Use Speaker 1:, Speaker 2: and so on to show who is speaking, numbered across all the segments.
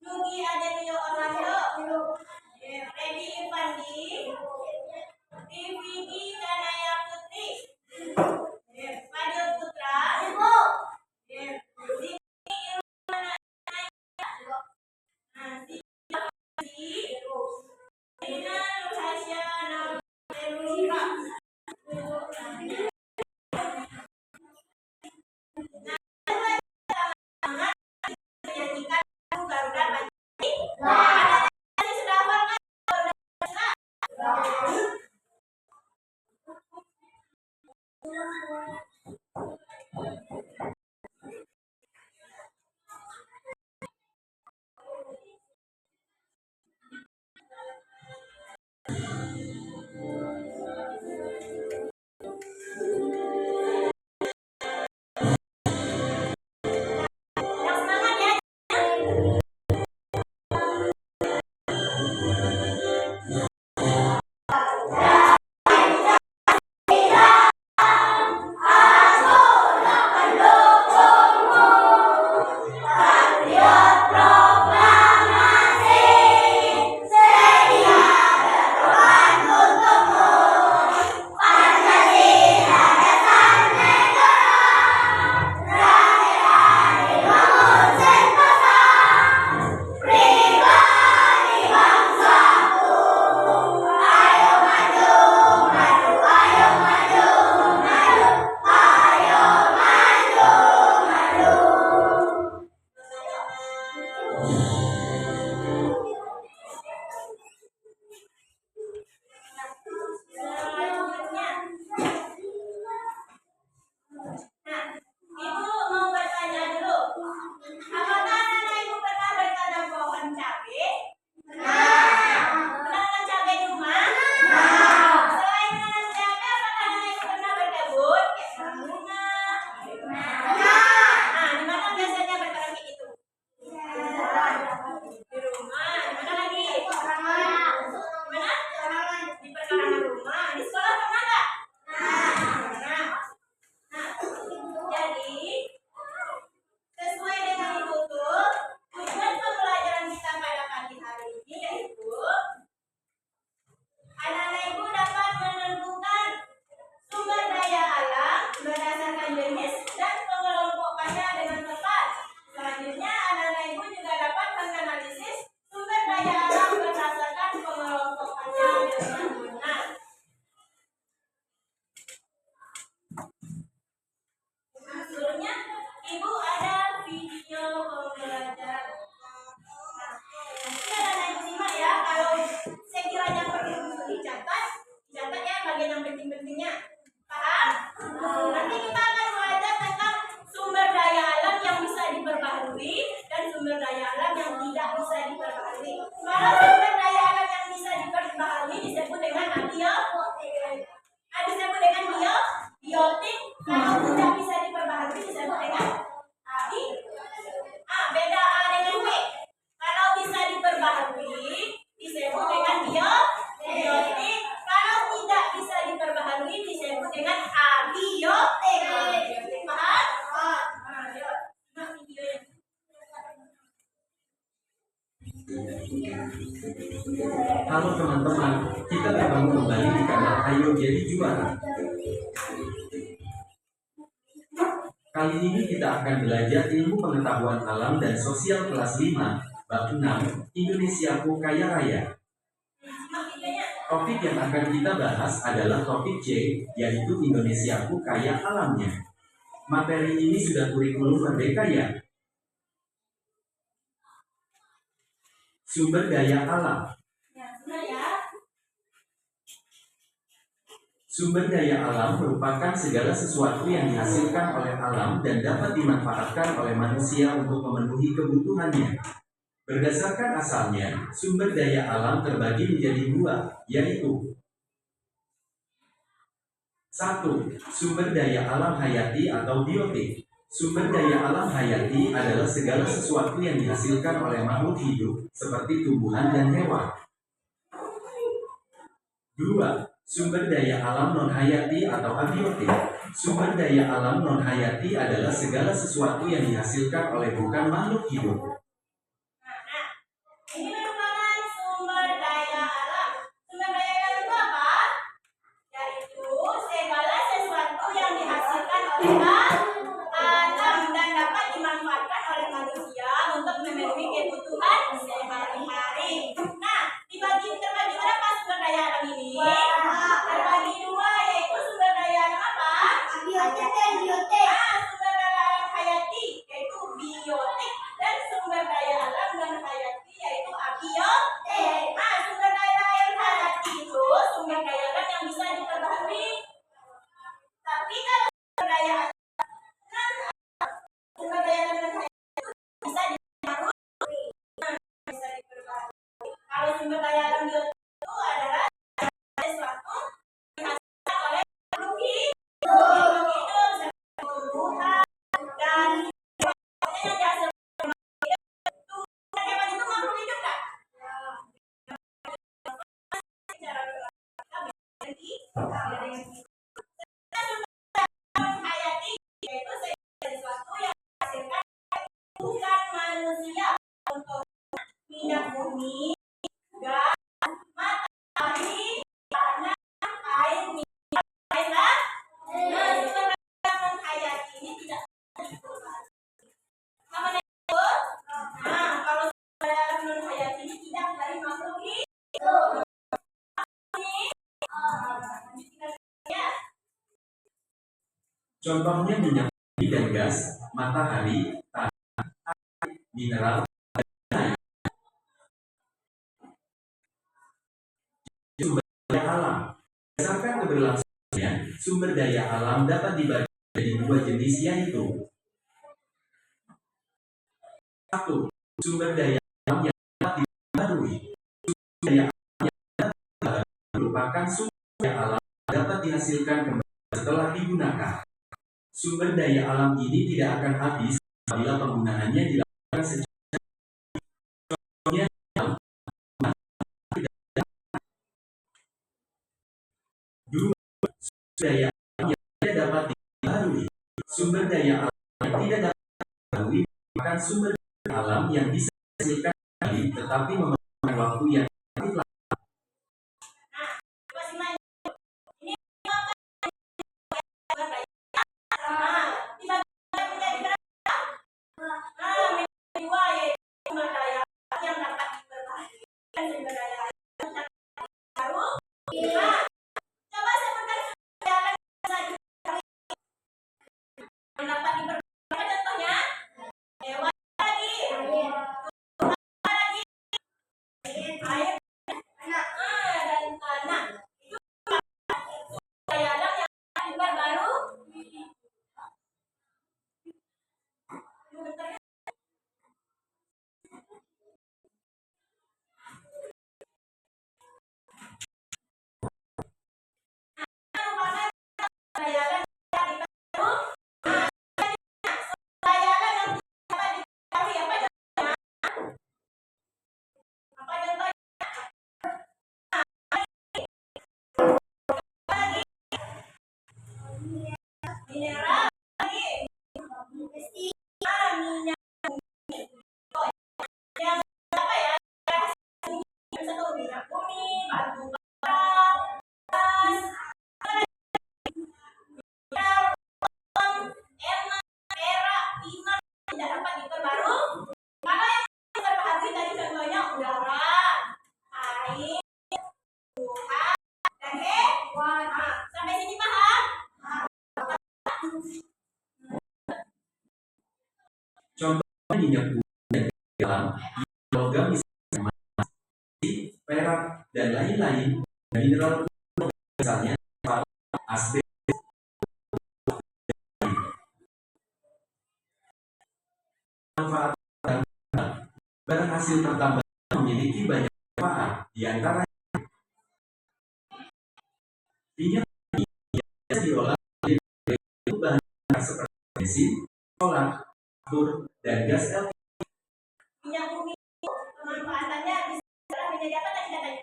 Speaker 1: Nugi Adelio Kalau sumber daya alam yang bisa diperbaharui disebut dengan abiotik. Disebut dengan biotik. Kalau tidak bisa diperbaharui disebut dengan abi. Beda A dengan B. Kalau bisa diperbaharui disebut dengan biotik. Kalau tidak bisa diperbaharui disebut dengan abiotik. Paham?
Speaker 2: Halo teman-teman, kita ketemu kembali di kanal Ayo Jadi Juara. Kali ini kita akan belajar ilmu pengetahuan alam dan sosial kelas 5, bab 6, Indonesiaku Kaya Raya. Topik yang akan kita bahas adalah topik C, yaitu Indonesiaku Kaya Alamnya. Materi ini sudah kurikulum Merdeka ya? Sumber daya alam. Sumber daya alam merupakan segala sesuatu yang dihasilkan oleh alam dan dapat dimanfaatkan oleh manusia untuk memenuhi kebutuhannya. Berdasarkan asalnya, sumber daya alam terbagi menjadi dua, yaitu 1. Sumber daya alam hayati atau biotik. Sumber daya alam hayati adalah segala sesuatu yang dihasilkan oleh makhluk hidup, seperti tumbuhan dan hewan. 2. Sumber daya alam non-hayati atau abiotik. Sumber daya alam non-hayati adalah segala sesuatu yang dihasilkan oleh bukan makhluk hidup.
Speaker 1: Ini merupakan sumber daya alam. Sumber daya alam itu apa? Yaitu segala sesuatu yang dihasilkan oleh alam dan dapat dimanfaatkan oleh manusia untuk memenuhi kebutuhan sehari-hari. Nah, terbagi berapa sumber daya alam ini? Terbagi dua, yaitu sumber daya alam apa? Biotik dan biotik. Sumber daya alam hayati yaitu biotik dan sumber daya alam non hayati yaitu abiotik. Sumber daya alam hayati itu sumber daya alam yang bisa diperbaharui. Tapi kalau sumber daya alam non hayati bisa diperbaharui. Kalau sumber daya alam biotik itu adalah sesuatu dihasilkan oleh makhluk hidup seperti tumbuhan dan yang dihasilkan hewan itu makhluk hidup kan? Hayati yaitu sesuatu yang dihasilkan bukan manusia untuk minyak bumi, gas, matahari, tanah, air, minyak, airlah. Sumber daya hayati ini tidak diperbaharui. Apa itu? Kalau sumber daya non hayati ini tidak dari makhluk hidup.
Speaker 2: Contohnya minyak bumi dan gas, matahari, tanah, air, mineral, dan air. Sumber daya alam. Berdasarkan keberlangsungannya, sumber daya alam dapat dibagi menjadi dua jenis, yaitu 1. Sumber daya alam yang dapat diperbaharui. Sumber daya alam yang dapat diperbaharui merupakan sumber daya alam yang dapat dihasilkan kembali setelah digunakan. Sumber daya alam ini tidak akan habis apabila penggunaannya dilakukan secara contohnya dua. Sumber daya alam yang tidak dapat diperbaharui. Sumber daya alam yang tidak dapat diperbaharui merupakan sumber daya alam yang bisa dihasilkan kembali tetapi memerlukan waktu yang relatif lama. logam misalnya emas, perak, dan lain-lain, dan mineral misalnya asbes. Manfaat barang hasil pertambangan memiliki banyak manfaat, di antara minyak bumi yang biasa diolah menjadi bahan bakar seperti bensin, solar, kapur, dan gas LPG.
Speaker 1: Minyak bumi pemanfaatannya bisa menjadi apa tadi katanya?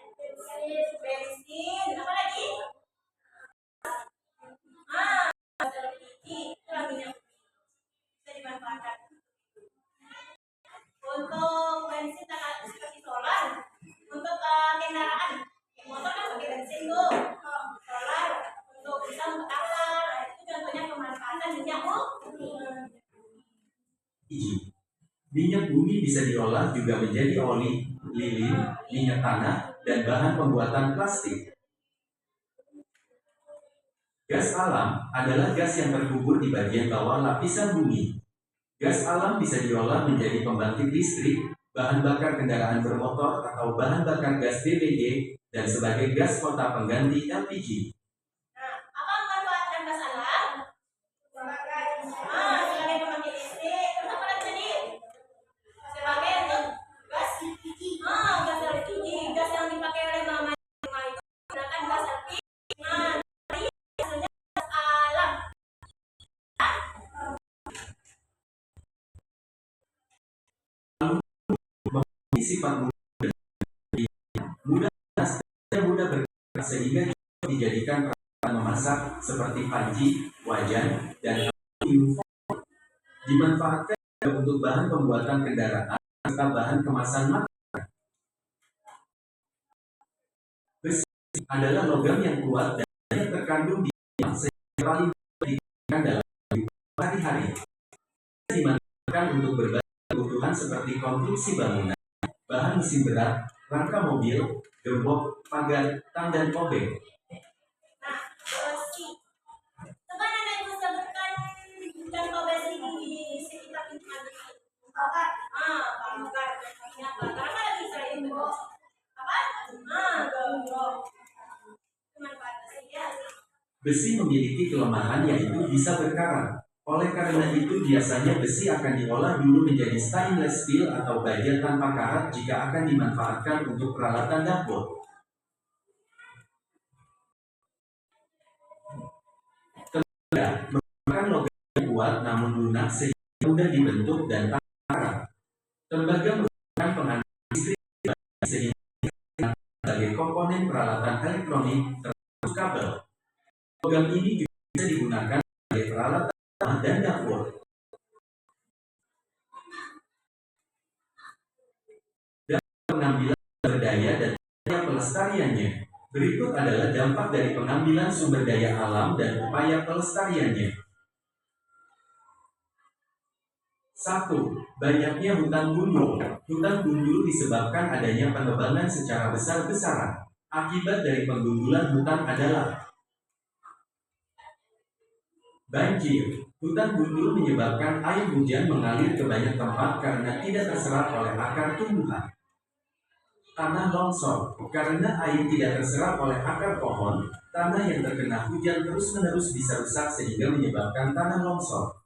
Speaker 1: Bensin, apa lagi? Gas LPG, itulah minyak bumi bisa dimanfaatkan. Untuk bensin seperti solar, untuk kendaraan, motor kan pakai bensin tuh. Solar untuk bisa bakar, itu contohnya pemanfaatan minyak bumi.
Speaker 2: Minyak bumi bisa diolah juga menjadi oli, lilin, minyak tanah, dan bahan pembuatan plastik. Gas alam adalah gas yang terkubur di bagian bawah lapisan bumi. Gas alam bisa diolah menjadi pembangkit listrik, bahan bakar kendaraan bermotor atau bahan bakar gas DBG, dan sebagai gas kota pengganti LPG.
Speaker 1: Nah, apa memanfaatkan gas alam? Sebagai pembangkit listrik. Terus apa lagi tadi? Sebagai untuk gas LPG. Gas LPG, gas yang dipakai oleh mama itu menggunakan gas LPG. Dari hasilnya gas alam.
Speaker 2: Memiliki sifat mudah bergerak sehingga dijadikan peralatan memasak seperti panci, wajan, dan aluminium foil. Dimanfaatkan juga untuk bahan pembuatan kendaraan serta bahan kemasan makanan. Besi adalah logam yang kuat dan banyak terkandung di dalam sehingga paling digunakan dalam kehidupan sehari-hari. Dimanfaatkan untuk berbagai kebutuhan seperti konstruksi bangunan, bahan mesin berat, rangka mobil, gembok, pagar, tang, dan obeng.
Speaker 1: Nah, besi. Coba Nenek Ibu sebutkan contoh besi di sekitar lingkungan kita. Bakar. Bakar. Minyak bakar. Apa lagi selain itu? Apa? Gembok. Manfaat besi ya.
Speaker 2: Besi memiliki kelemahan yaitu bisa berkarat. Oleh karena itu biasanya besi akan diolah dulu menjadi stainless steel atau baja tanpa karat jika akan dimanfaatkan untuk peralatan dapur. Tembaga merupakan logam yang kuat namun lunak sehingga mudah dibentuk dan tanpa karat. Tembaga merupakan penghantar listrik sehingga sebagai komponen peralatan elektronik termasuk kabel. Logam ini juga bisa digunakan sebagai peralatan rumah dan dapur. Dan pengambilan sumber daya dan upaya pelestariannya. Berikut adalah dampak dari pengambilan sumber daya alam dan upaya pelestariannya. 1. Banyaknya hutan gundul. Hutan gundul disebabkan adanya penebangan secara besar-besaran. Akibat dari penggundulan hutan adalah banjir. Hutan gundul menyebabkan air hujan mengalir ke banyak tempat karena tidak terserap oleh akar tumbuhan. Tanah longsor. Karena air tidak terserap oleh akar pohon, tanah yang terkena hujan terus-menerus bisa rusak sehingga menyebabkan tanah longsor.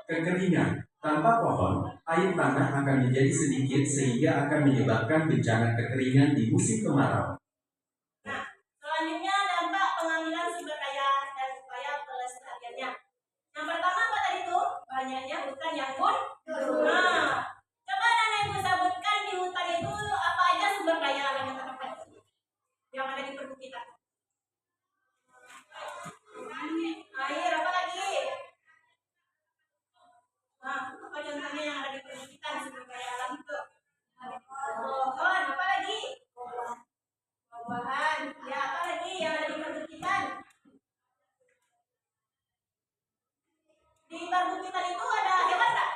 Speaker 2: Kekeringan. Tanpa pohon, air tanah akan menjadi sedikit sehingga akan menyebabkan bencana kekeringan di musim kemarau.
Speaker 1: Nah, selanjutnya dampak pengambilan sumber daya dan upaya pelestariannya. Yang pertama apa tadi tuh? Banyaknya hutan yang gundul. Coba Nenek Ibu sebutkan di hutan itu apa aja sumber daya alam yang terdapat yang ada di perbukitan. Air, apa lagi? Apa contohnya yang ada di perbukitan sumber daya alam itu? Pohon, apa lagi? Buah-buahan. Ya, apa lagi yang ada di perbukitan? Di perbukitan itu ada hewan nggak?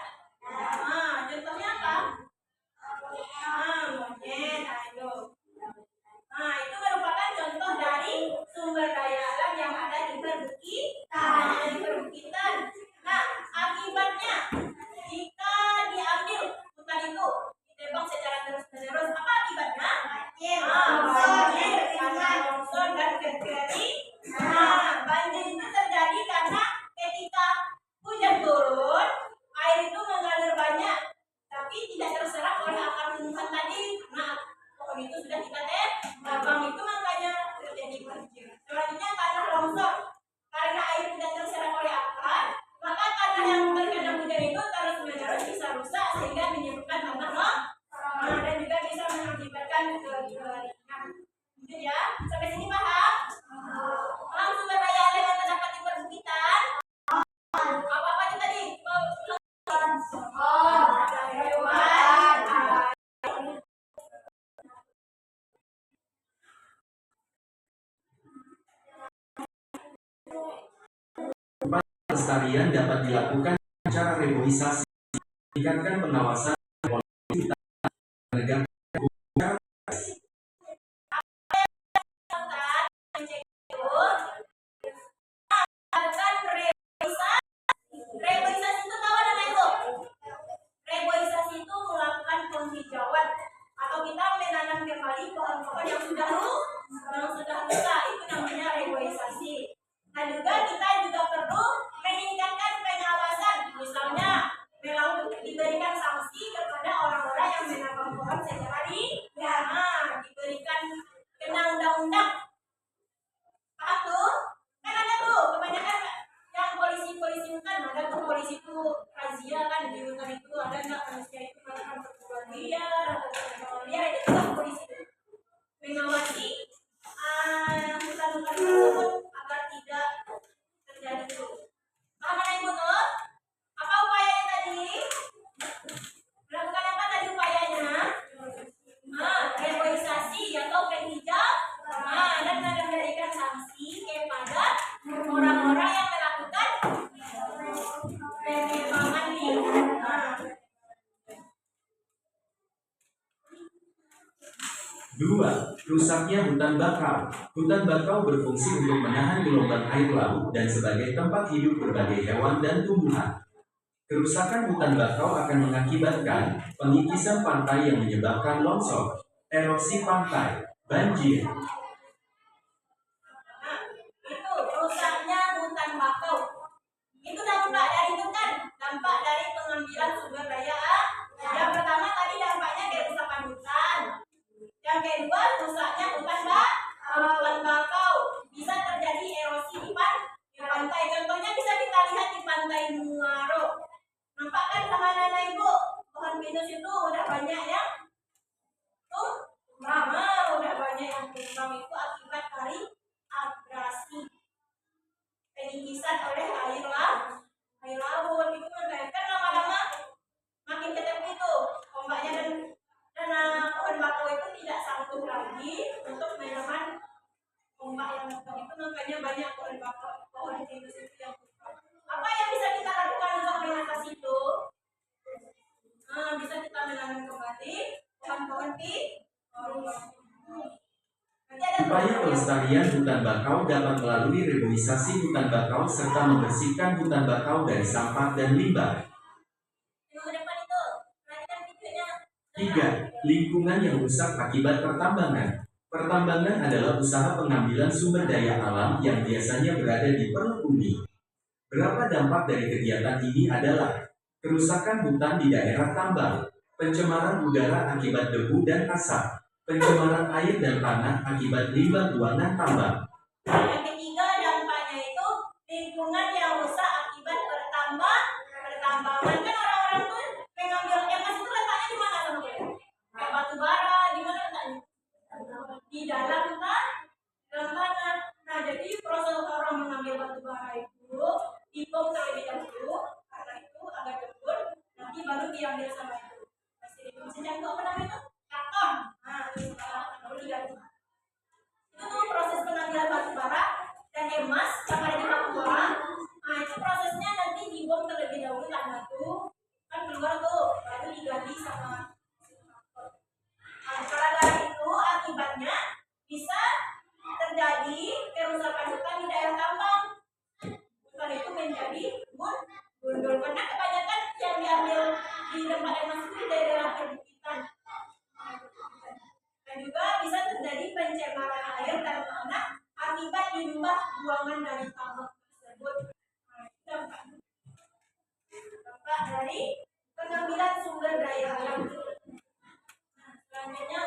Speaker 2: pelestarian dapat dilakukan dengan cara reboisasi, meningkatkan pengawasan polisi hutan, menegakkan hukum secara
Speaker 1: Reboisasi itu tahu ada nggak itu? Reboisasi itu melakukan penghijauan atau kita menanam kembali pohon-pohon yang sudah rusak, itu namanya reboisasi. Nah juga kita juga perlu meningkatkan pengawasan, misalnya diberikan sanksi kepada orang-orang yang menanam pohon secara diberikan kena undang-undang. Paham tuh? Kan ada tuh kebanyakan yang polisi hutan, ada tuh polisi itu razia kan di hutan itu, ada nggak manusia itu melakukan perburuan liar atau perburuan liar, itu kan polisi mengawasi hutan-hutan tersebut agar tidak terjadi itu. Paham kan ibu tuh? Apa upayanya tadi? Melakukan apa tadi upayanya? Reboisasi atau penghijau, dan memberikan sanksi kepada orang-orang yang melakukan penebangan lingkungan.
Speaker 2: Dua, rusaknya hutan bakau. Hutan bakau berfungsi untuk menahan gelombang air laut dan sebagai tempat hidup berbagai hewan dan tumbuhan. Kerusakan hutan bakau akan mengakibatkan pengikisan pantai yang menyebabkan longsor, erosi pantai, banjir.
Speaker 1: Itu rusaknya hutan bakau. Itu dampak dari itu kan, dampak dari pengambilan sumber daya. Yang pertama tadi dampaknya kerusakan hutan. Yang kedua rusaknya hutan bakau. Bisa terjadi erosi di pantai. Contohnya bisa kita lihat di pantai Muaro. Nampak kan teman-teman ibu, pohon pinus itu udah banyak yang udah banyak yang tumbang, itu akibat dari abrasi, pengikisan oleh air laut itu kan lama-lama makin ke tepi itu ombaknya, dan pohon bakau itu tidak sanggup lagi untuk menahan ombak yang besar itu, makanya banyak pohon pinus itu yang tumbang. Apa yang bisa kita lakukan untuk mengatasi itu? Bisa kita menanam kembali pohon-pohon
Speaker 2: Upaya pelestarian hutan bakau dapat melalui reboisasi hutan bakau serta membersihkan hutan bakau dari sampah dan limbah. Tiga, lingkungan yang rusak akibat pertambangan. Pertambangan adalah usaha pengambilan sumber daya alam yang biasanya berada di perut bumi. Berapa dampak dari kegiatan ini adalah kerusakan hutan di daerah tambang, pencemaran udara akibat debu dan asap, pencemaran air dan tanah akibat limbah buangan tambang.
Speaker 1: Yang ketiga dampaknya itu lingkungan yang rusak akibat pertambangan. Kan orang-orang tuh mengambil emas itu letaknya di mana sama kayak batu bara, di mana letaknya? Di dalam tanah. Nah jadi proses orang mengambil batu bara itu dibom terlebih dahulu, karena itu agak gembur, nanti baru diambil sama itu. Sejak itu apa namanya itu? Karton. Baru diganti. Itu tuh proses pengambilan batu bara dan emas yang ada di Papua. Nah itu prosesnya nanti dibom terlebih dahulu, tanah tuh kan keluar tuh, baru diganti sama. Gara-gara itu akibatnya bisa terjadi kerusakan hutan di daerah tambang. Hutan itu menjadi gundul karena kebanyakan yang diambil di tempat emas itu di daerah perbukitan. Dan juga bisa terjadi pencemaran air dan tanah akibat limbah buangan dari tambang tersebut. Dampak dari pengambilan sumber daya alam. Selanjutnya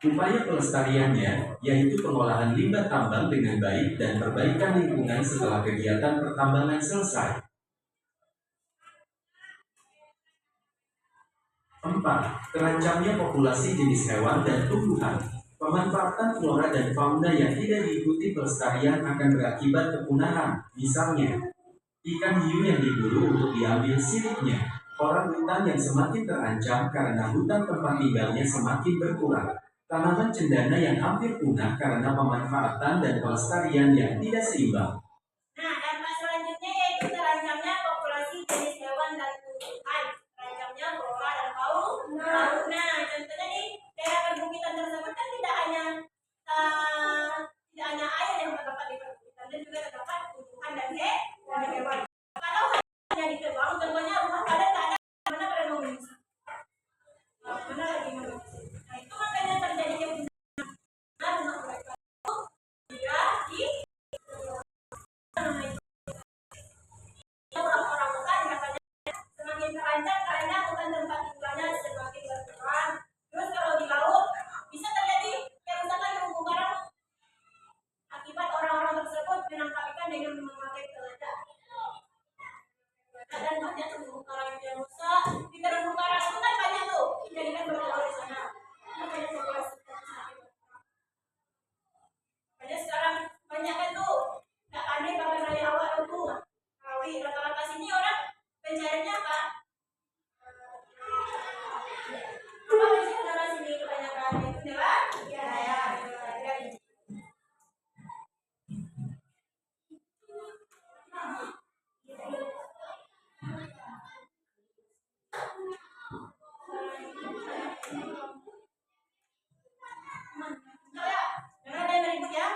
Speaker 2: Upaya pelestariannya yaitu pengolahan limbah tambang dengan baik dan perbaikan lingkungan setelah kegiatan pertambangan selesai. 4. Terancamnya populasi jenis hewan dan tumbuhan. Pemanfaatan flora dan fauna yang tidak diikuti pelestarian akan berakibat kepunahan. Misalnya, ikan hiu yang diburu untuk diambil siripnya, orang hutan yang semakin terancam karena hutan tempat tinggalnya semakin berkurang. Tanaman cendana yang hampir punah karena pemanfaatan dan pelestarian yang tidak seimbang.
Speaker 1: Nah, dampak selanjutnya yaitu terancamnya populasi jenis hewan dan tumbuhan. Terancamnya flora dan fauna. Contohnya di daerah perbukitan tersebut kan tidak hanya air yang terdapat di perbukitan, dan juga terdapat tumbuhan dan hewan. Kalau hanya di kebang, contohnya rumah padat tak ada, mana pada mengungsi. Mana lagi mengungsi. Nah, itu makanya terjadinya rumah mereka juga di orang-orang hutan katanya semakin terancam karena hutan tempat tinggalnya semakin berkurang. Terus kalau di laut bisa terjadi kerusakan terumbu karang akibat orang-orang tersebut menangkap ikan dengan memakai peledak. Dan banyak terumbu karang yang rusak. Di terumbu karang itu kan banyak tuh ikan ikan bertelur di sana. Makanya populasi ikan semakin berkurang. Makanya sekarang banyak kan tuh nggak aneh bahkan dari awal tuh. Rata-rata sini orang pencariannya apa? Apa sih orang sini kebanyakan itu nelayan. Jangan ada yang ribut ya.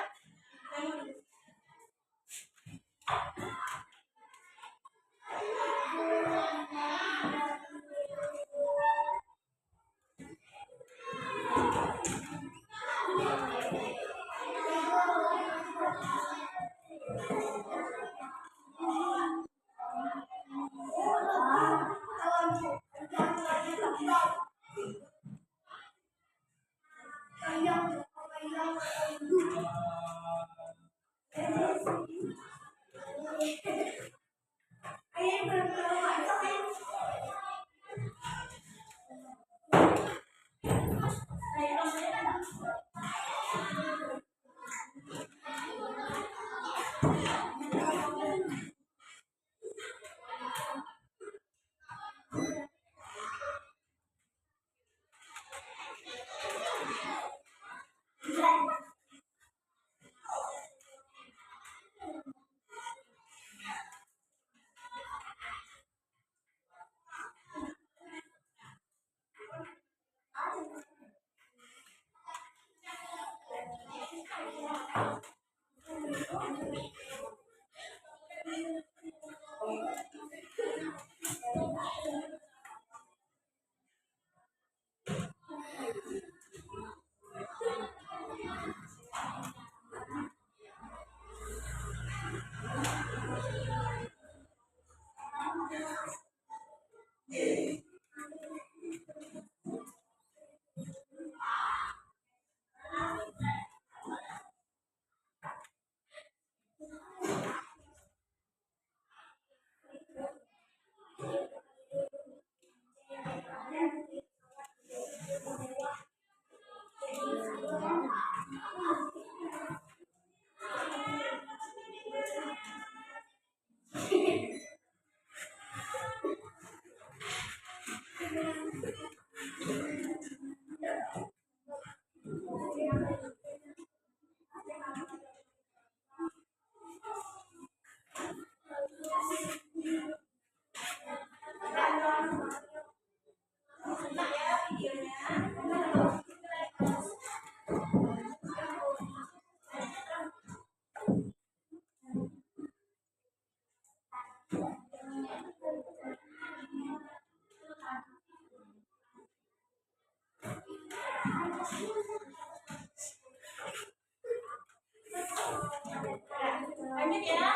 Speaker 1: Lanjut ya.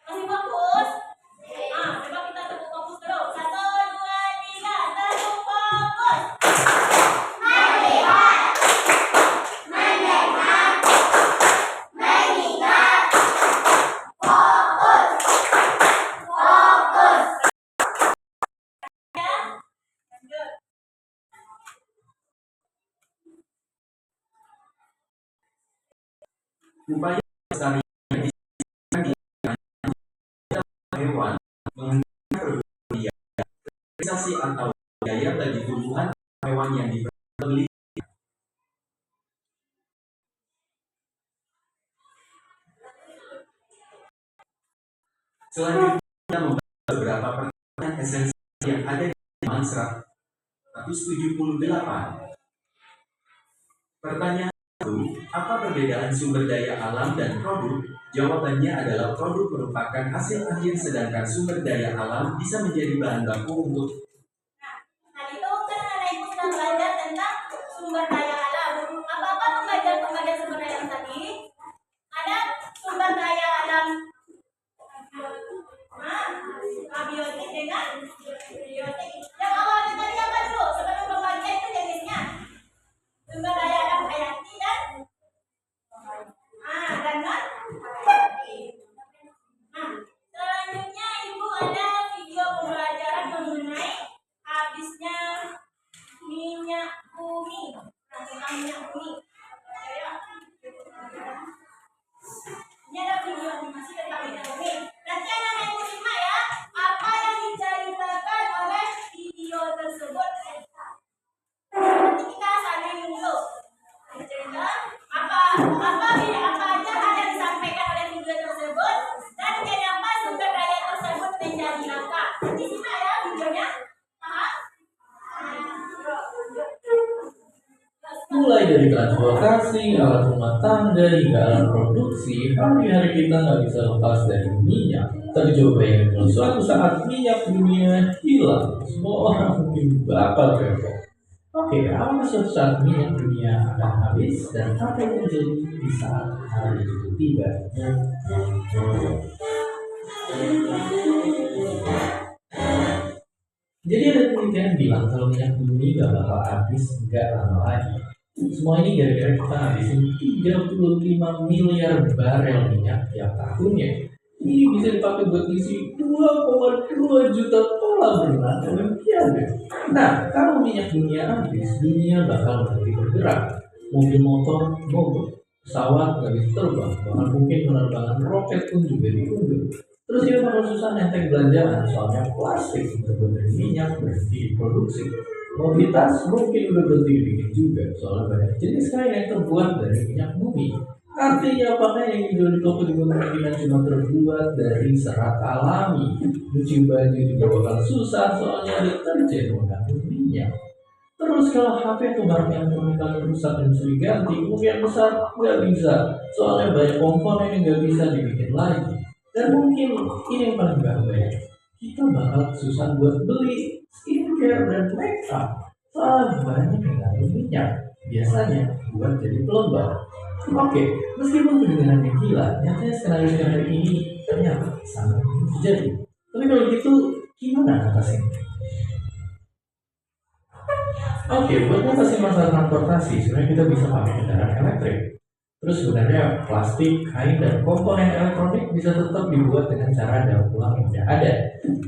Speaker 1: Masih fokus? Nah, coba kita tepuk fokus dulu. 1, 2, 3, tepuk fokus. Melihat, mendengar, mengingat, fokus, fokus. Ya, lanjut.
Speaker 2: Upaya pelestarian hewan menghindari realisasi atau biaya bagi tumbuhan hewan yang dibeli Selanjutnya kita membahas beberapa pertanyaan esensial yang ada di halaman 178. Pertanyaan 1. Apa perbedaan sumber daya alam dan produk? Jawabannya adalah produk merupakan hasil akhir, sedangkan sumber daya alam bisa menjadi bahan baku untuk.
Speaker 1: Tadi itu kan anak ibu sudah belajar tentang sumber daya alam. Apa-apa pembagian sumber daya alam tadi? Ada sumber daya alam abiotik dengan biotik. Yang awalnya tadi apa dulu? Sebelum pembagian itu jenisnya sumber daya alam hayati dan non hayati. Selanjutnya ibu ada video pembelajaran mengenai habisnya minyak bumi. Tentang minyak bumi. Ini ada video animasi tentang minyak bumi. Nanti anak ibu simak ya, apa yang diceritakan oleh video tersebut. Nanti kita saling dulu. Cerita apa aja hal yang disampaikan oleh video tersebut dan kenapa sumber daya tersebut menjadi langka. Nanti simak ya videonya.
Speaker 3: Mulai dari transportasi, alat rumah tangga, hingga alat produksi, hari-hari kita nggak bisa lepas dari minyak. Tapi coba bayangin kalau suatu saat minyak dunia hilang, semua orang mungkin bakal repot. Oke, apakah suatu saat minyak dunia akan habis dan apa yang terjadi di saat hari itu tiba? Jadi ada penelitian bilang kalau minyak bumi nggak bakal habis nggak lama lagi. Semua ini gara-gara kita habisin 35 miliar barel minyak tiap tahunnya. Ini bisa dipakai buat isi 2,2 juta pola berenang Olimpiade. Nah, kalau minyak dunia habis, dunia bakal berhenti bergerak. Mobil motor mogok, pesawat nggak bisa terbang, bahkan mungkin penerbangan roket pun juga diundur. Terus kita bakal susah nenteng belanjaan, soalnya plastik terbuat dari minyak berhenti diproduksi. Mobilitas mungkin udah berhenti dibikin juga, soalnya banyak jenis kain yang terbuat dari minyak bumi. Artinya apakah yang dijual di toko juga kemungkinan cuma terbuat dari serat alami. Cuci baju juga bakal susah, soalnya deterjen mengandung minyak. Terus kalau HP atau barang elektronik kalian rusak dan bisa diganti, kemungkinan besar nggak bisa, soalnya banyak komponen yang nggak bisa dibikin lagi. Dan mungkin ini yang paling bahaya, kita bakal susah buat beli skincare dan make up, soalnya banyak yang ngandung minyak, biasanya buat jadi pelembab. Oke, meskipun kedengarannya gila, nyatanya skenario ini ternyata sangat mungkin terjadi. Tapi kalau gitu, gimana atasinnya? Oke, buat mengatasi masalah transportasi, sebenarnya kita bisa pakai kendaraan elektrik. Terus sebenarnya plastik, kain, dan komponen elektronik bisa tetap dibuat dengan cara daur ulang yang sudah ada.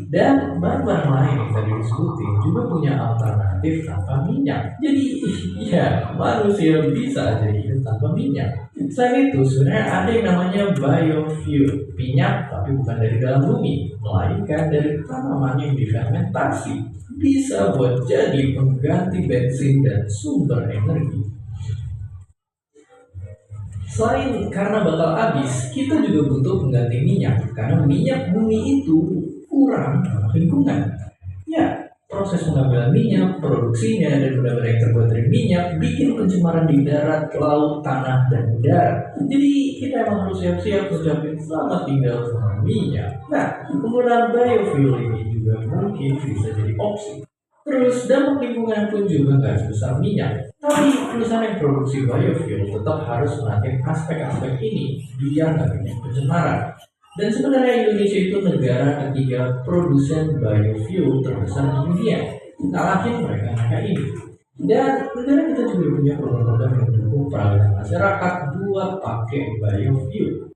Speaker 3: Dan barang-barang lain yang tadi disebutin juga punya alternatif tanpa minyak. Jadi, ya manusia bisa aja hidup tanpa minyak. Selain itu, sebenarnya ada yang namanya biofuel, minyak tapi bukan dari dalam bumi, melainkan dari tanaman yang difermentasi. Bisa buat jadi pengganti bensin dan sumber energi. Selain karena bakal habis, kita juga butuh pengganti minyak karena minyak bumi itu kurang ramah lingkungan. Ya, proses pengambilan minyak, produksinya, dan benda-benda yang terbuat dari minyak bikin pencemaran di darat, laut, tanah, dan udara. Jadi kita emang harus siap-siap mengucapkan selamat tinggal sama minyak. Nah, penggunaan biofuel ini juga mungkin bisa jadi opsi. Terus dampak lingkungan pun juga nggak sebesar minyak. Tapi perusahaan yang produksi biofuel tetap harus perhatikan aspek-aspek ini biar nggak banyak pencemaran. Dan sebenarnya Indonesia itu negara ketiga produsen biofuel terbesar di dunia. Ngalahin mereka ini. Dan negara kita juga punya program-program yang mendukung peralihan masyarakat buat pakai biofuel.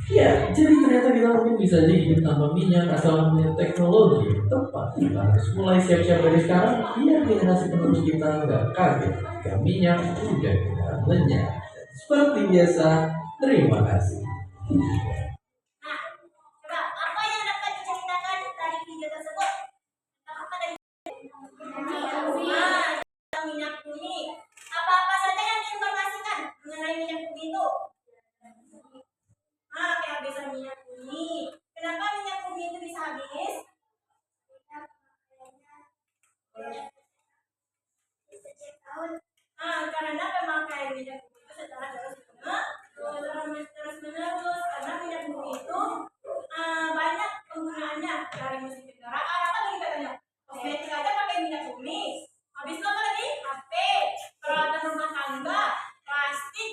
Speaker 3: Ya, jadi ternyata kita mungkin bisa aja hidup tanpa minyak asal punya teknologi yang tepat. Kita harus mulai siap-siap dari sekarang biar generasi penerus kita nggak kaget jika minyak udah kita lenyap. Seperti biasa, terima kasih.
Speaker 1: Nah, coba apa yang dapat diceritakan dari video tersebut? Apa dari minyak bumi? Apa-apa saja yang diinformasikan mengenai minyak bumi itu? Kehabisan minyak habis? Karena pemakaian minyak bumi itu secara terus menerus karena minyak bumi itu banyak penggunaannya dari mesin kendaraan apa lagi katanya kosmetik aja pakai minyak bumi. Habis itu apa lagi? HP, peralatan rumah tangga, plastik,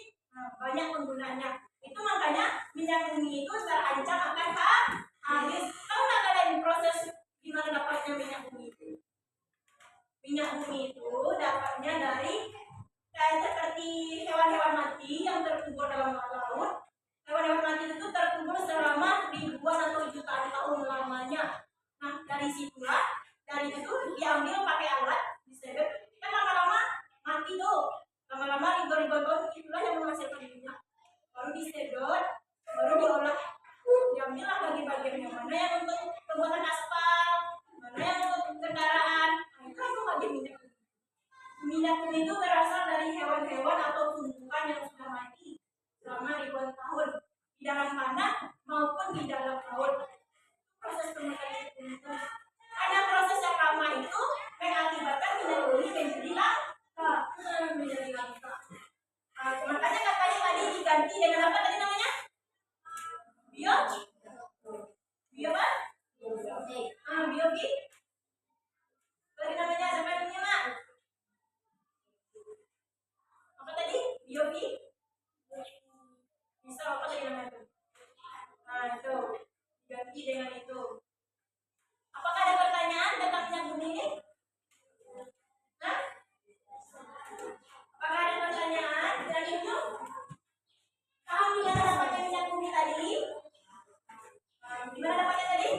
Speaker 1: banyak penggunaannya. Itu makanya minyak bumi itu terancam akan habis. Tahu nggak kalian proses gimana dapatnya minyak bumi itu? Minyak bumi itu dapatnya dari kayak seperti hewan-hewan mati yang terkubur dalam laut. Hewan-hewan mati itu terkubur selama ribuan atau jutaan tahun lamanya. Nah, dari situlah, dari itu diambil pakai alat, disedot, kan lama-lama mati tuh. Lama-lama ribuan-ribuan tahun itulah yang menghasilkan minyak. Baru disedot, baru diolah. Diambillah bagi-bagian yang mana yang untuk pembuatan aspal, mana yang untuk kendaraan. Nah, itu aku bagi minyak. Minyak bumi itu berasal dari hewan-hewan atau tumbuhan yang sudah mati selama ribuan tahun di dalam tanah maupun di dalam laut. Proses pembuatan itu ada proses yang lama itu mengakibatkan minyak bumi menjadi langka. Makanya katanya tadi diganti dengan apa tadi namanya? Bio apa? Bioki. Tadi namanya siapa yang punya mak? Apa tadi? Bioki? Bisa apa tadi namanya itu? Nah itu diganti dengan itu. Apakah ada pertanyaan tentang minyak bumi ini? Hah? Apakah ada pertanyaan dari itu? Paham gimana dapatnya minyak bumi tadi? Gimana dapatnya tadi?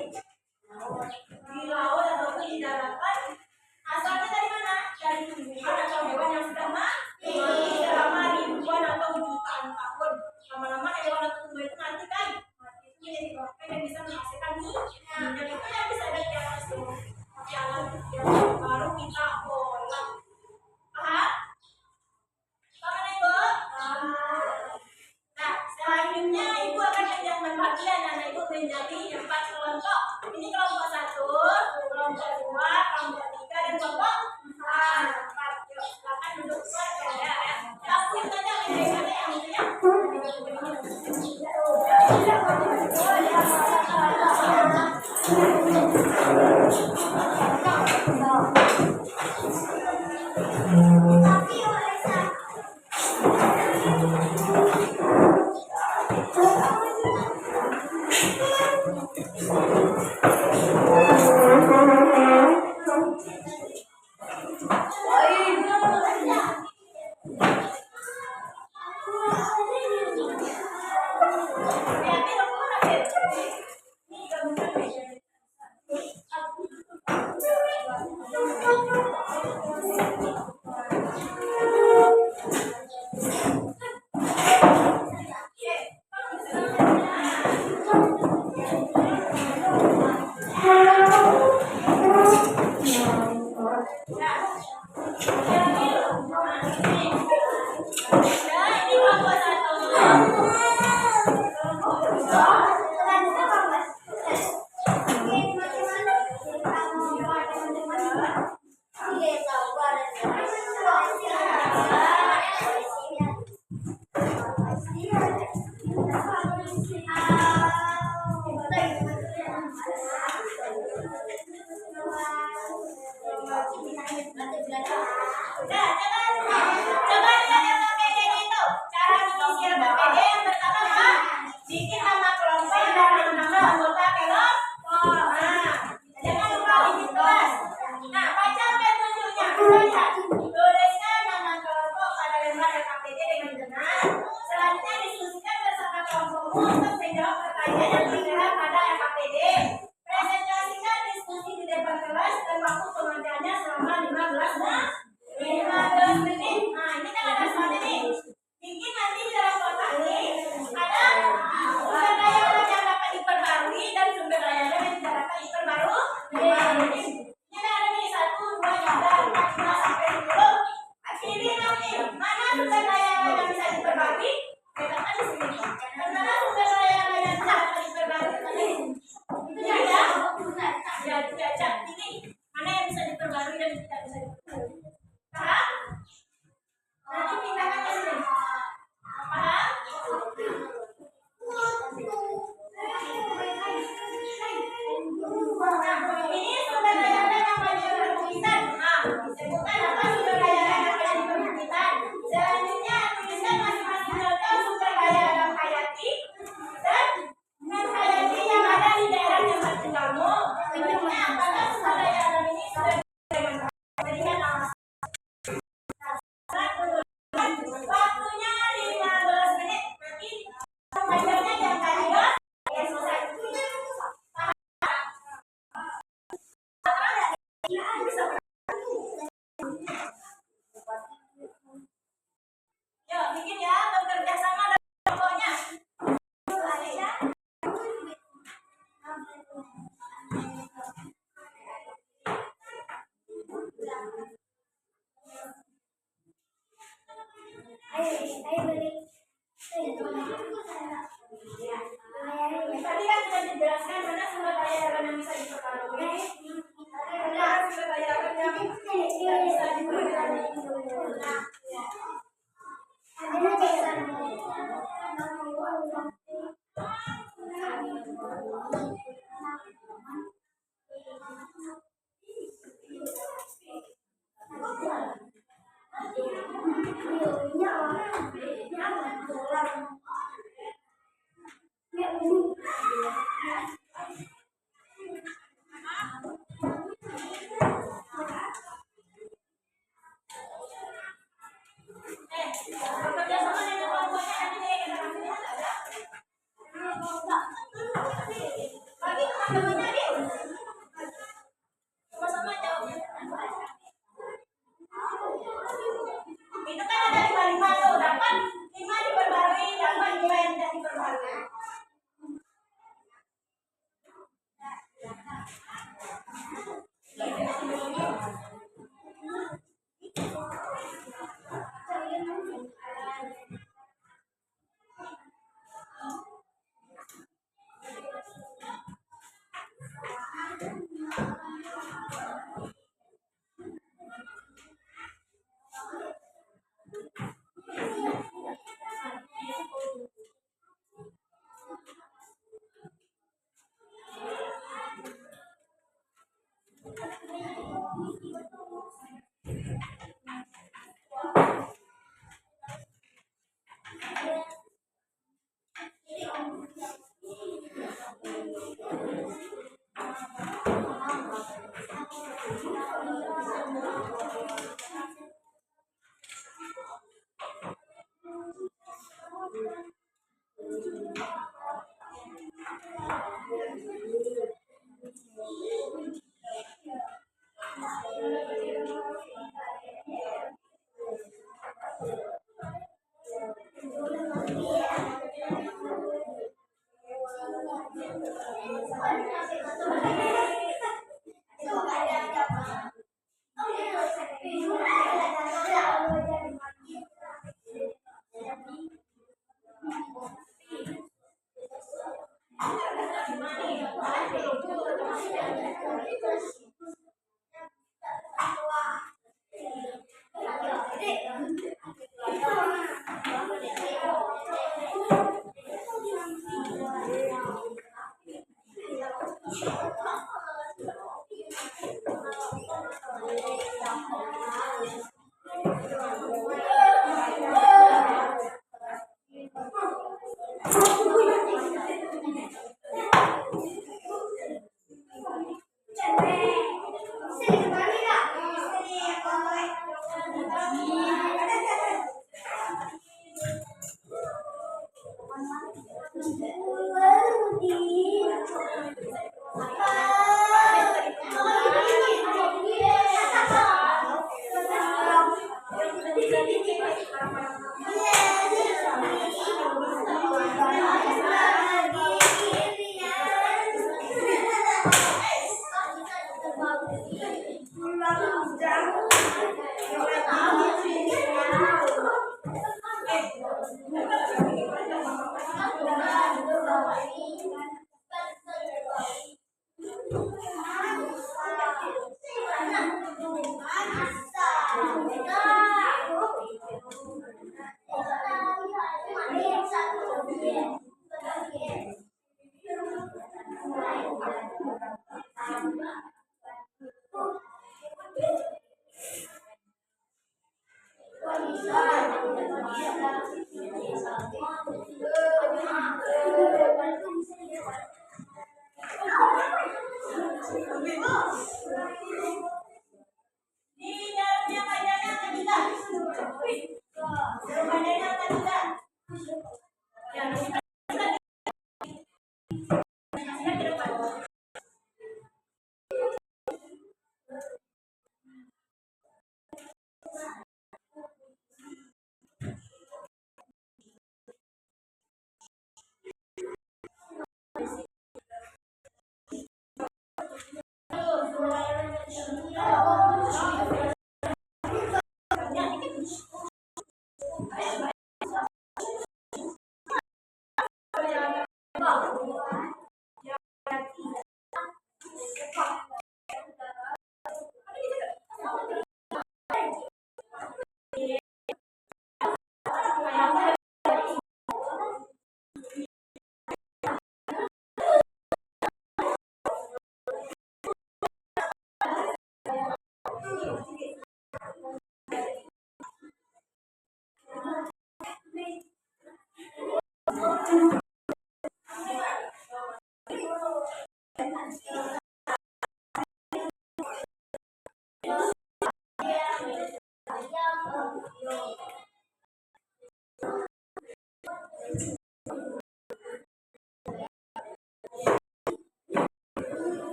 Speaker 1: Di laut ataupun di daratan. Asalnya dari mana? Dari tumbuhan atau hewan yang sudah mati selama ribuan atau jutaan tahun. Lama-lama hewan atau tumbuhan itu mati kan? Mati itu menjadi bangkai dan bisa menghasilkan minyak. Minyak itu yang bisa ada di atas tuh. Jangan baru kita olah. Paham? Paham Ibu? Nah, selanjutnya Ibu akan menjelaskan bagian dan Ibu menjadi 4 kelompok. Ini kelompok 1, kelompok 2, kelompok 3, dan kelompok 4. Yuk, silakan duduk saja. Aku saja mendengar yang itu ya. Yuk, bikin ya, bekerja sama dan pokoknya. Tadi kan sudah dijelaskan mana sumber bayaran yang bisa diperbarui. Ada sumber bayaran yang tidak bisa diperbarui. Bekerja sama dengan kelompoknya nanti saya kena kasih ada. Bagi teman-temannya dia. Sama-sama jawabnya. Itu kan ada lima tuh, dapat 5 diperbarui, dapat 2 yang tidak diperbarui.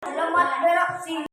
Speaker 1: Selamat beraksi.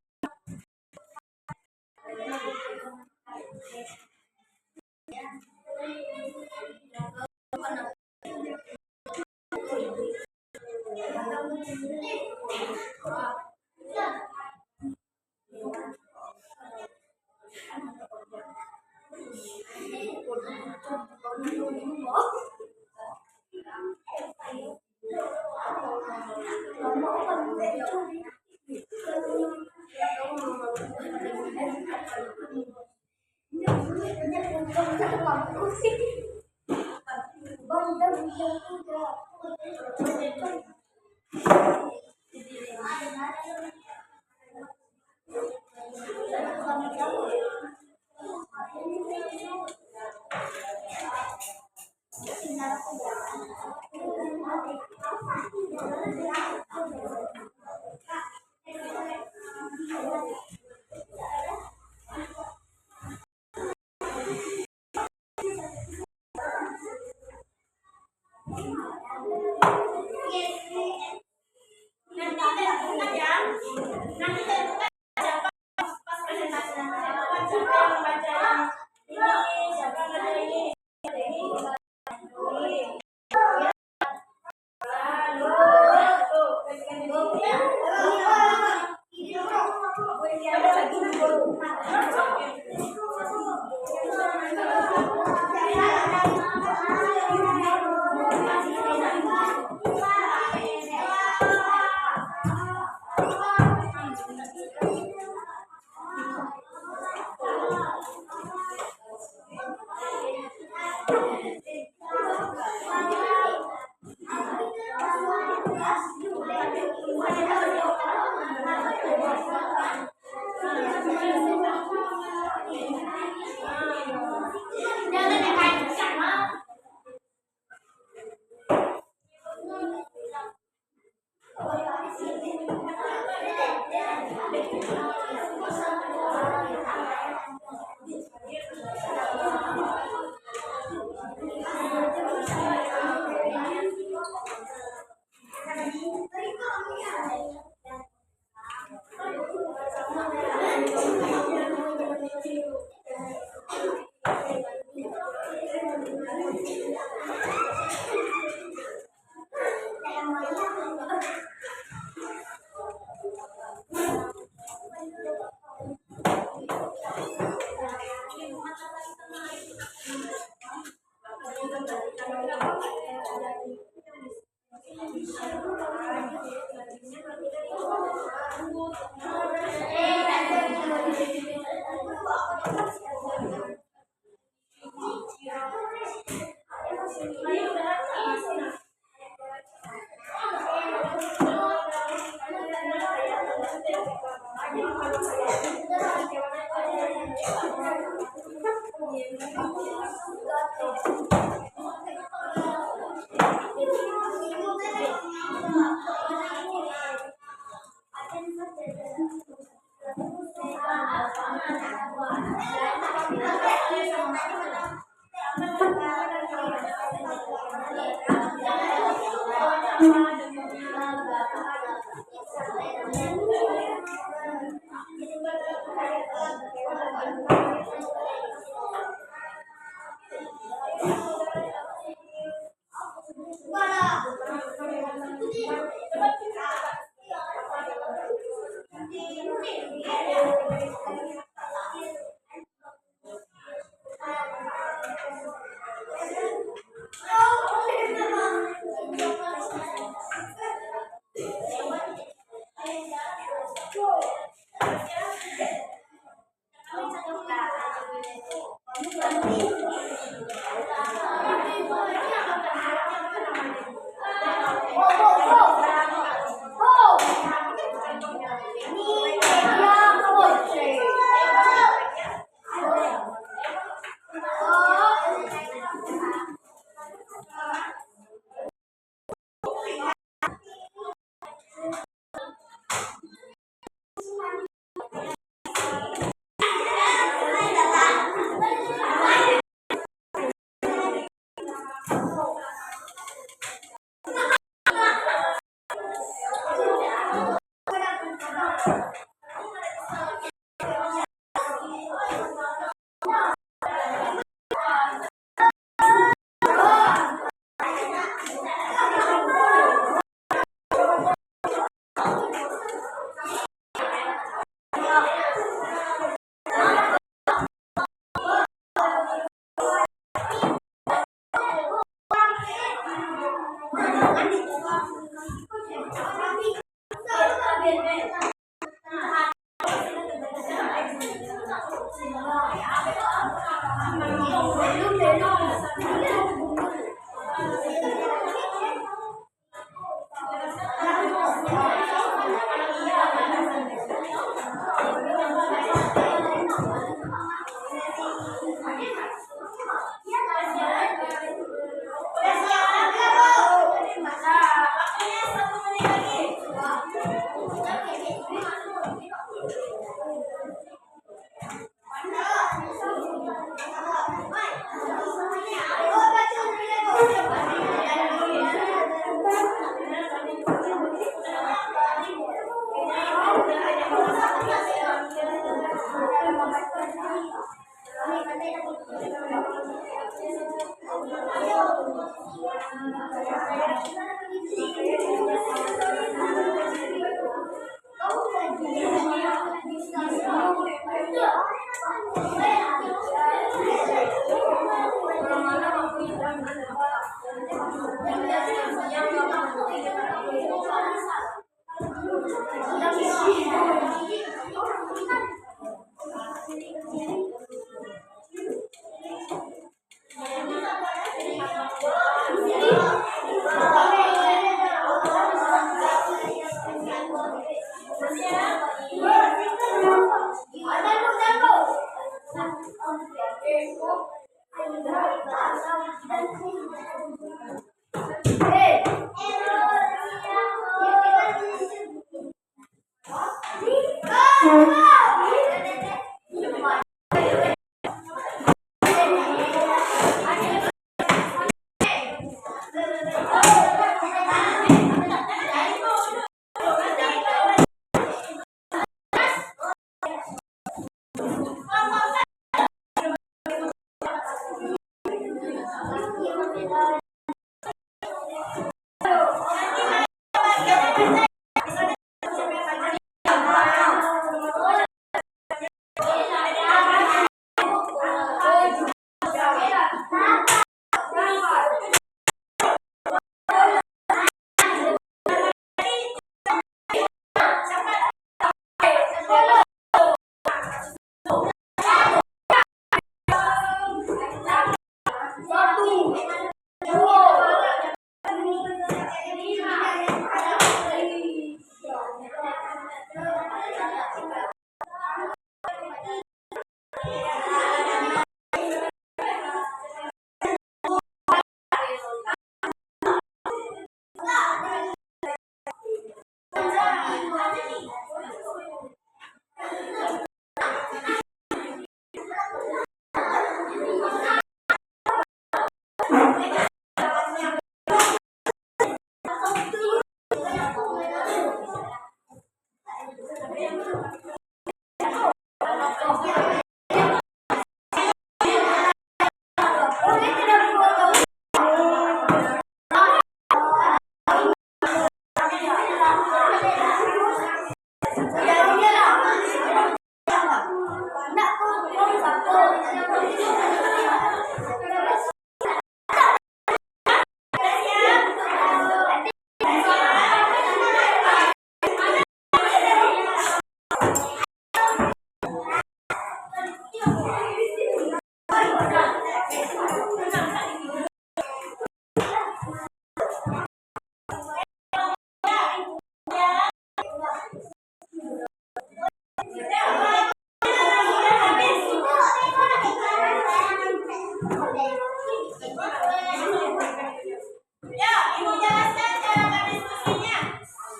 Speaker 1: Ya, Ibu jelaskan cara berdiskusinya.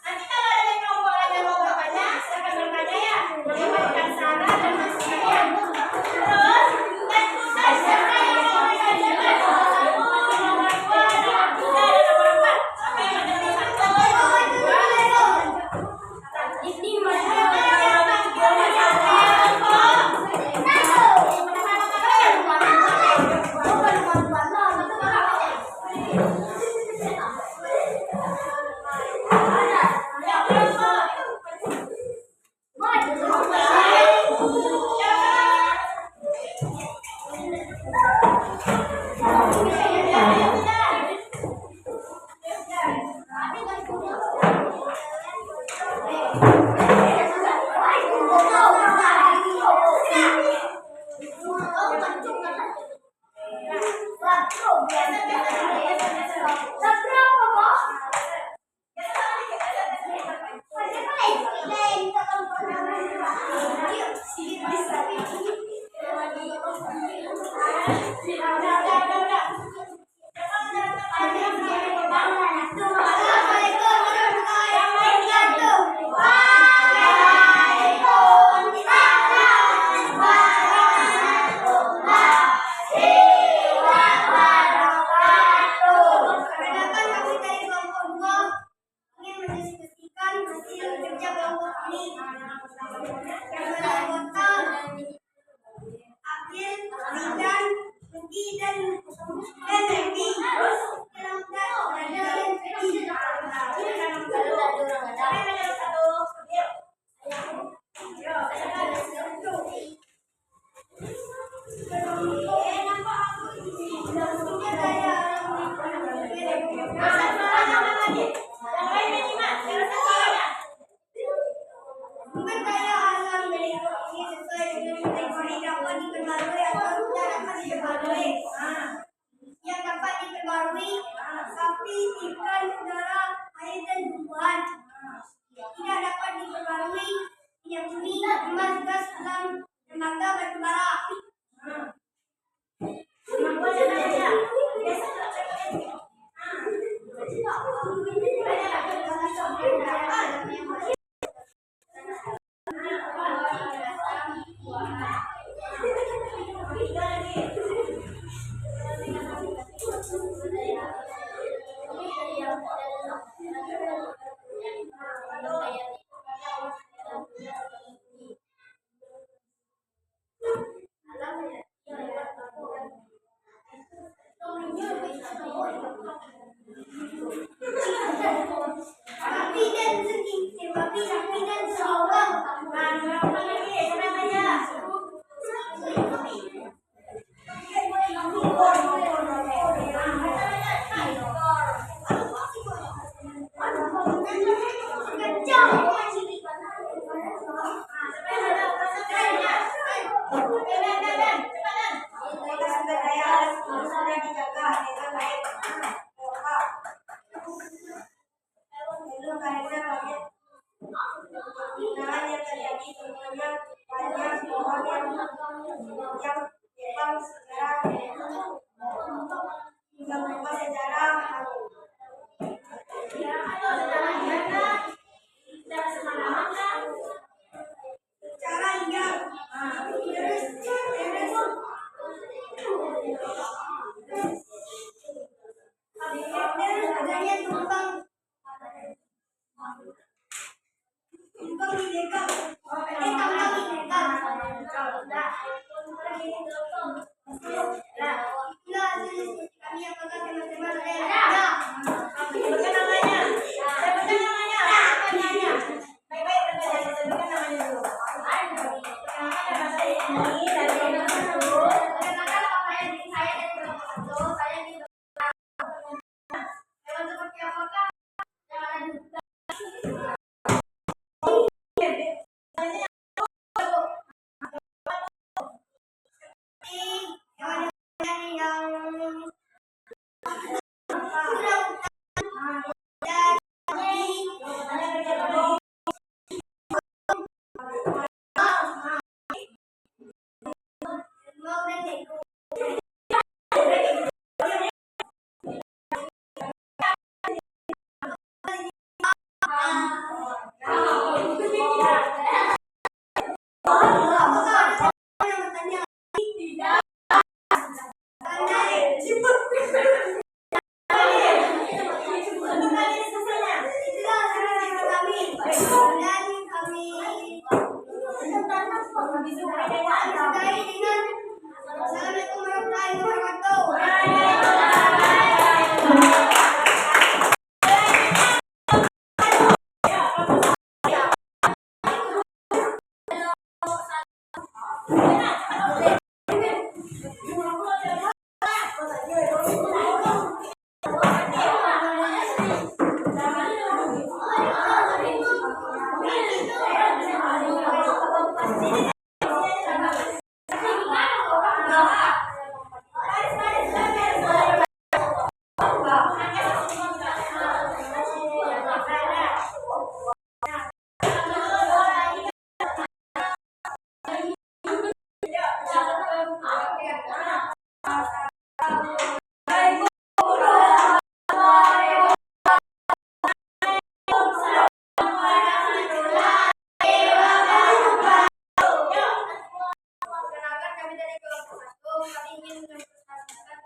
Speaker 1: Nanti kalau ada yang kelompok lain yang mau bertanya, silakan bertanya ya. Memberikan saran dan masukannya. Terus, dan tugas siapa yang mau dikerjakan? Nomor 2, nomor 3, dan nomor 4. Siapa yang mengerjakan? Ini yang dapat diperbarui sapi, ikan, udara, air dan tumbuhan. Tidak dapat diperbarui minyak bumi, emas, gas, alam, tenaga, batu bara. Sejarah Sebutkan namanya. Sebutkan namanya. Apa namanya? Baik-baik berbaca. Sebutkan namanya dulu. Perkenalkan nama saya ini dari kelompok 1. Perkenalkan nama saya dari kelompok 1. Saya di hewan seperti apakah yang ada di hutan? Assalamualaikum warahmatullahi wabarakatuh. Perkenalkan kami dari kelompok 1. Kami ingin mempresentasikan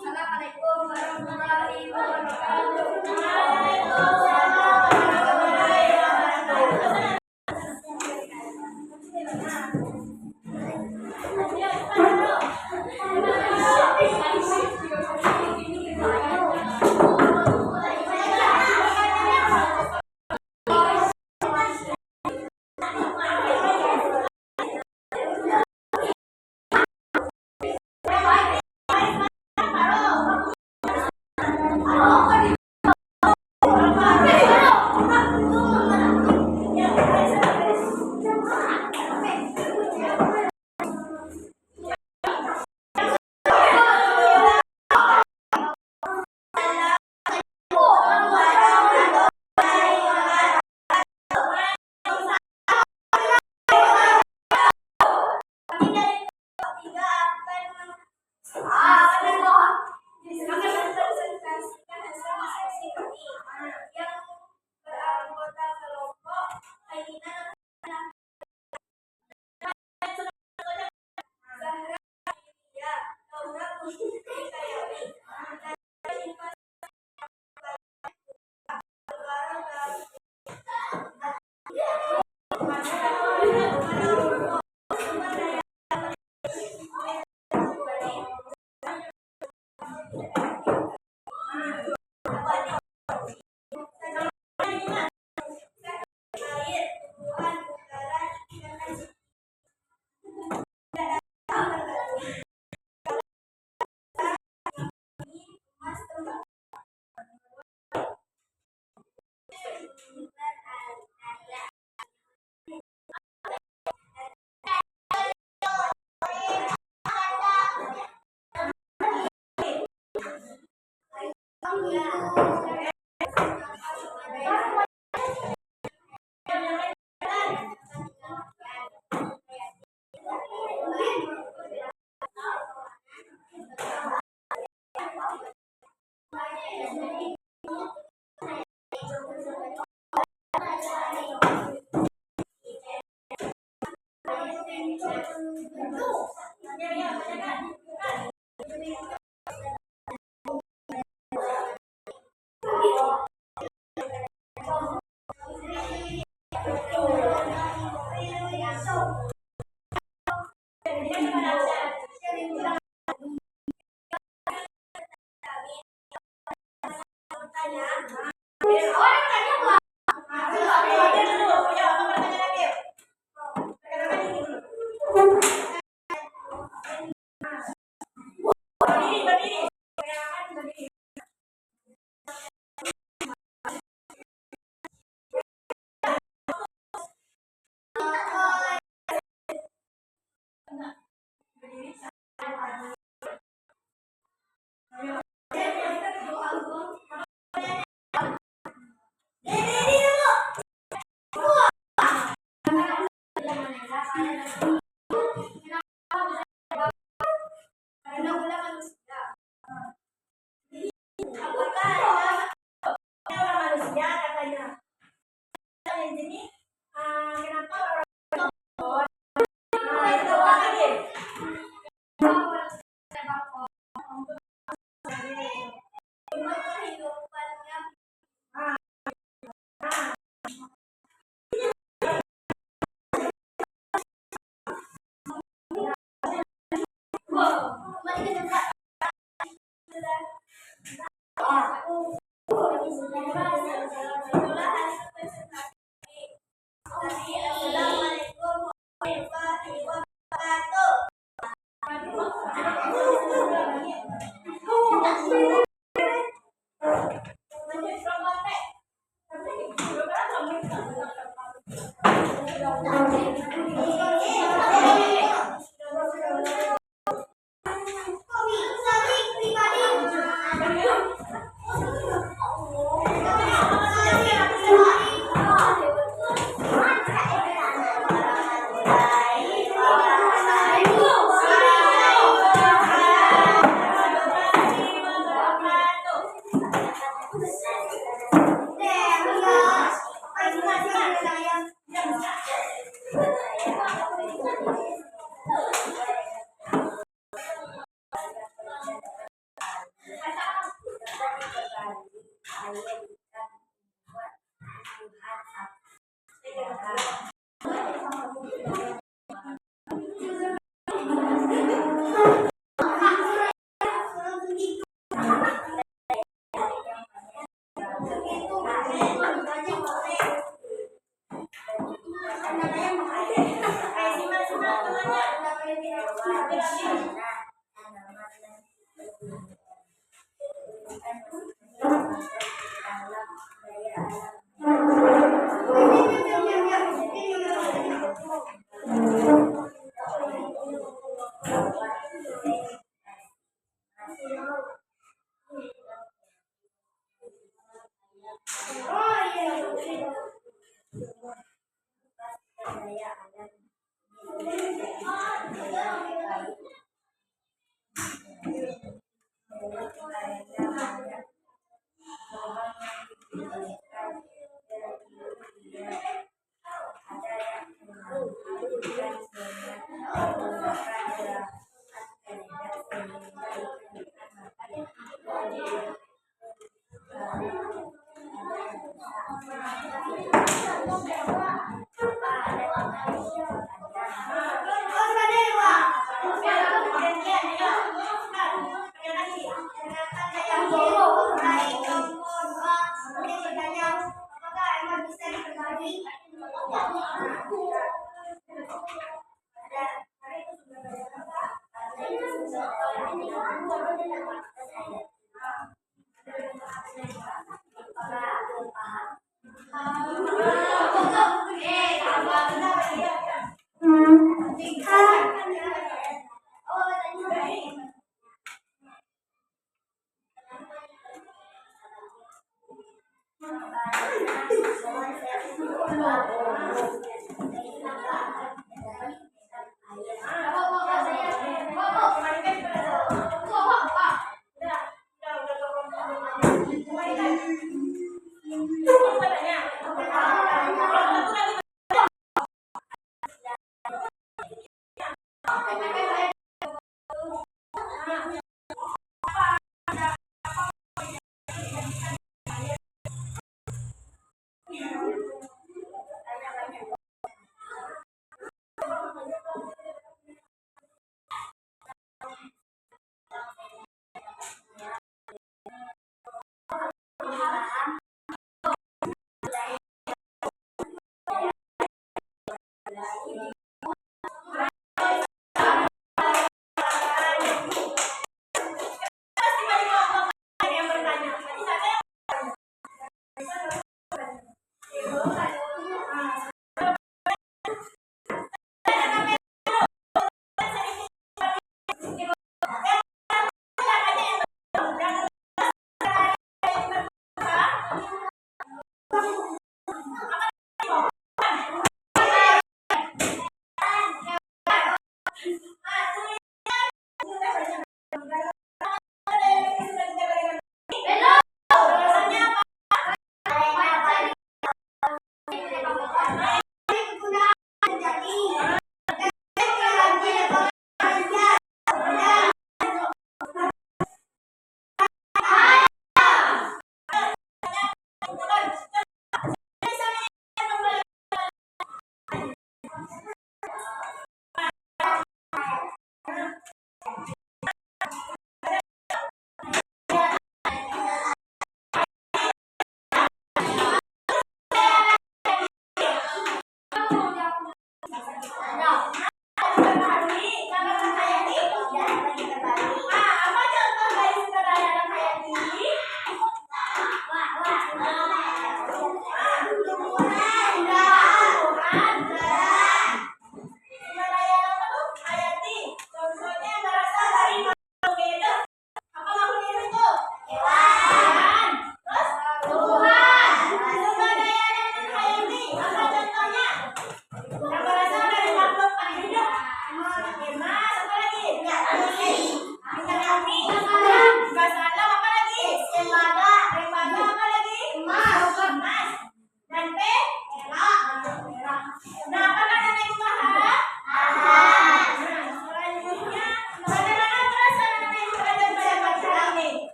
Speaker 1: Assalamualaikum warahmatullahi wabarakatuh.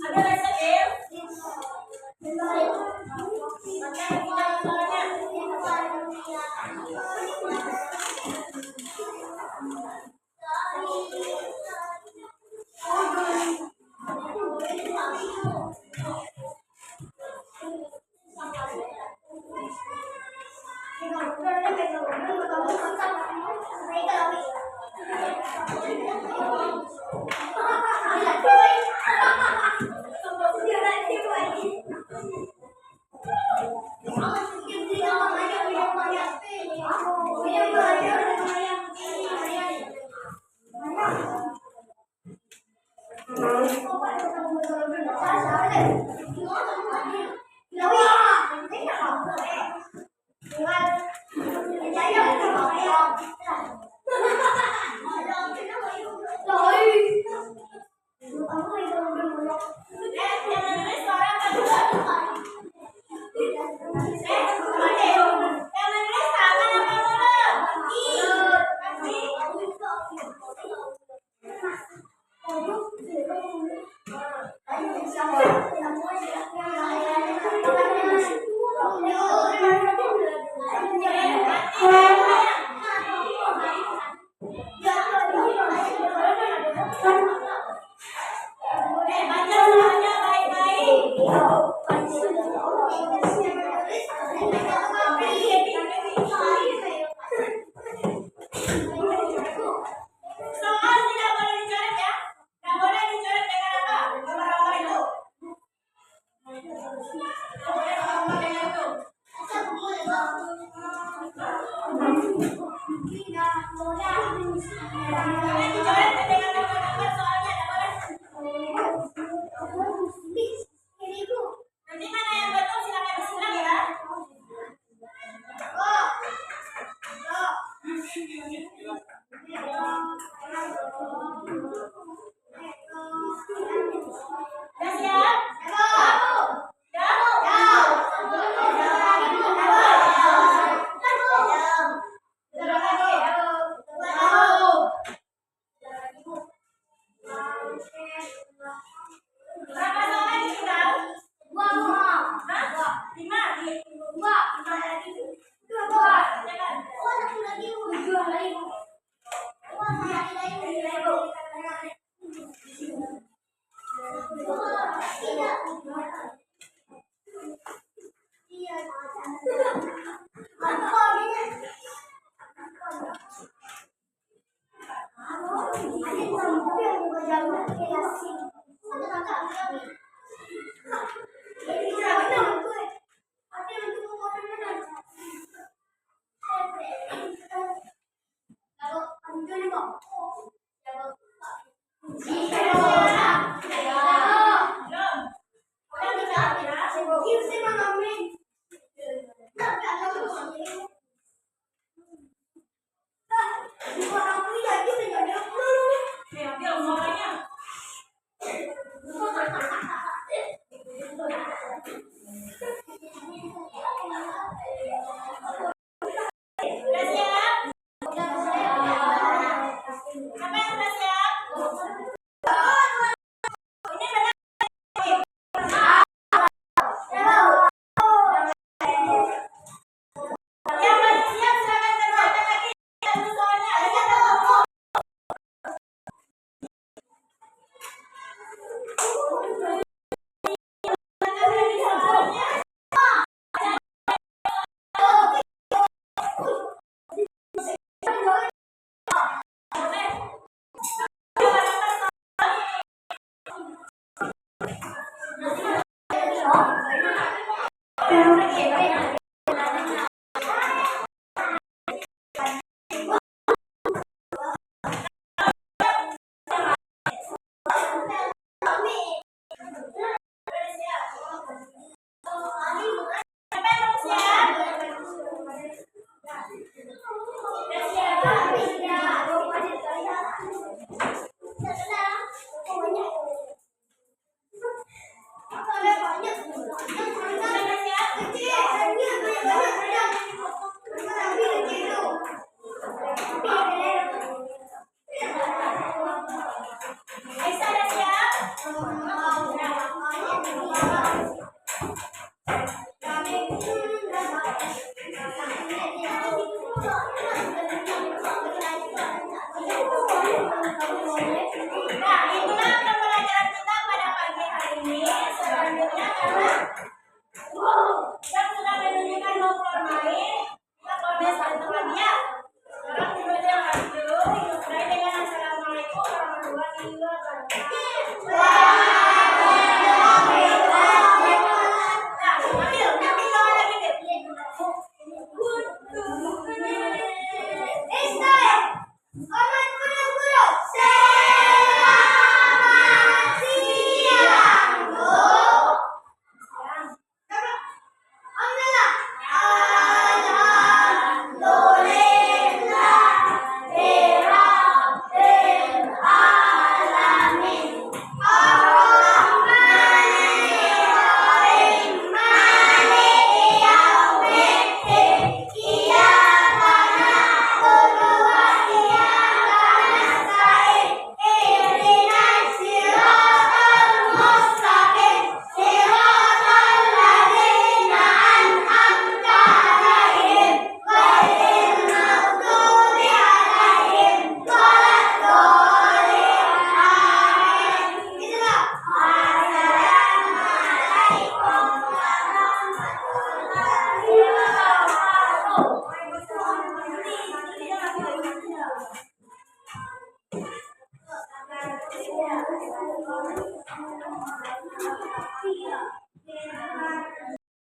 Speaker 1: Ada rasa